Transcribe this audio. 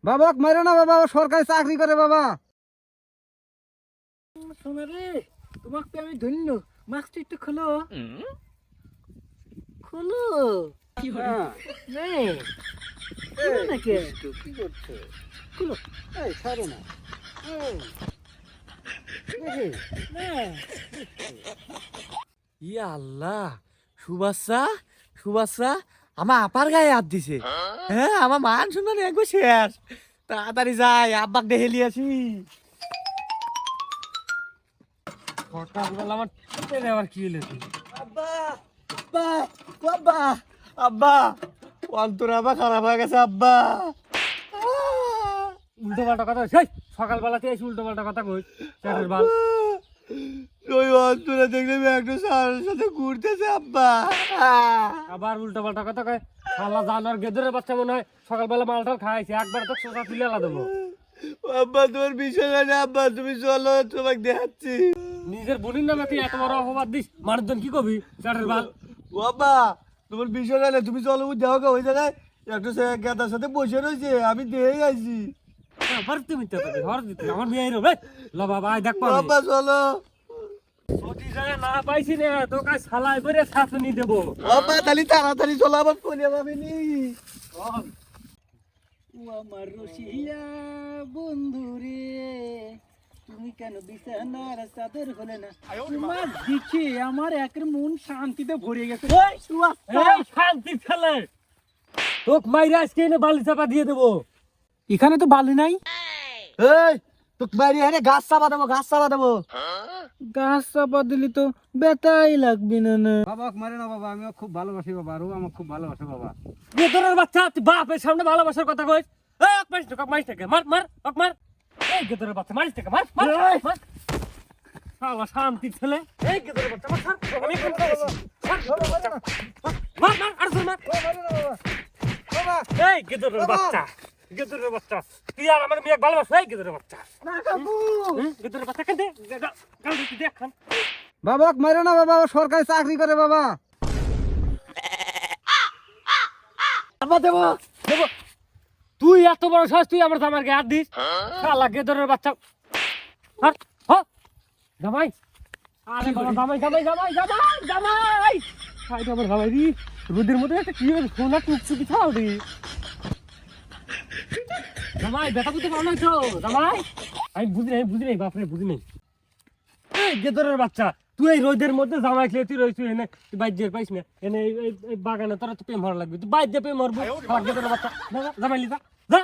বাবা মেরে না বাবা, ও সরকারি চাকরি করে বাবা। শোনা রে, তোমাকে আমি ধন্য মাস্কটা একটু খোলো খোলো। হ্যাঁ, নেই খোলো নাকি? কি করছো? খোলো এই ছাড়ো না। এই, দেখি। না। ইয়া আল্লাহ, সুবাসা সুবাসা আমার আপার গায়ে হাত দিছে। হ্যাঁ, আমার মান শুনবেন একবার শেষ। তাড়াতাড়ি যাই, আব্বাক দেখে লিয়ে আসি। সকালবেলা আমার ট্রেনে আবার কি হলো? আব্বা আব্বা ও আব্বা আব্বা, অন্তর আবার খারাপ হয়ে গেছে আব্বা। উল্টো পাল্টা কথা সেই সকালবেলাতে এসে উল্টো পাল্টা কথা কই চ্যাটের বাল। ওই অন্তরে দেখলে একটা সারের সাথে ঘুরতেছে আব্বা। আবার উল্টো পাল্টা কথা কয়। শালা জানোয়ার গেদরের বাচ্চা মনে হয় সকালবেলা মালটাল খাইছে, একবার তো সোজা তুলে আলা দেবো। আব্বা তোমার বিষয় না আব্বা, তুমি চলো তোমাকে দেখাচ্ছি। নিজের বোনের নামে তুই এত বড় অপবাদ দিস, মানুষজন কি কবি চ্যাটের বাল। ও আব্বা তোমার বিষয় না, তুমি চলো দেখো গা ওই জায়গায় একটা গেদার সাথে বসে রয়েছে, আমি দেখে আইছি। আবার তুমি তো ঘর দিতে আমার বিয়ে রে ল বাবা আয় দেখ পাবি। আব্বা চলো। ওটি জায়গা না পাইছি রে তো কাজ শালাই করে শাসনি দেবো। আব্বা তাহলে তাড়াতাড়ি চলো, আবার কোনে পাবিনি। ও আমার রসিয়া বন্ধু রে, তুমি কেন বিছানার চাদর হলে না? তোমার দেখে আমার একের মন শান্তিতে ভরে গেছে। এই শান্তি ছেলে, তোক মাইরা আজকে এনে বালি চাপা দিয়ে দেবো। এখানে তো বালি নাই। এই তোকে বাড়ি এনে গাছ চাপা দেবো, গাছ চাপা দেবো। গাছ চাপা দিলি তো বেতাই লাগবে না না। বাবা মারে না বাবা, আমি খুব ভালোবাসি বাবা, আর ও আমাকে খুব ভালোবাসে বাবা। গেদরের বাচ্চা, তুই বাপের সামনে ভালোবাসার কথা কইস। এই এক মাইস টাকা মাইস টাকা মার মার ok মার। এই গেদরের বাচ্চা মারিস টাকা মার মার মার। শালা শান্তি ছেলে। এই গেদরের বাচ্চা মার ছাড়। আমি এখন খাইছি। মার মার আর ধর মার। এই গেদরের বাচ্চা, গেদরের বাচ্চা, তুই আর আমার মেয়ে ভালোবাসা। এই গেদরের বাচ্চা না কাকু, গেদরের বাচ্চা কেন দে কাল তুই দেখ খান। বাবা মারে না বাবা, ও সরকারি চাকরি করে বাবা। আব্বা দেবো দেবো। তুই এত বড় সাহস, তুই আমার জামার গায়ে হাত দিস? শালা গেদরের বাচ্চা। হাট হ জামাই। আরে বাবা জামাই জামাই জামাই জামাই জামাই। খাই আমার জামাই রে, রোদের মধ্যে একটা কি হবে সোনা টুকটুকি খাও রে। জামাই বেটা বুঝতে পারো না তো জামাই? আমি বুঝি নাই বাপরে বুঝি নাই। এই গেদরের বাচ্চা, তুই এই রোদের মধ্যে জামাই খেলে তুই রইছিস এনে, তুই বাইর দিয়ে পাইস না এনে এই বাগানে তোরা তো প্রেম হওয়ার লাগবে, তুই বাইর দিয়ে প্রেম হরবো। গেদরের বাচ্চা জামাই লিজা যা।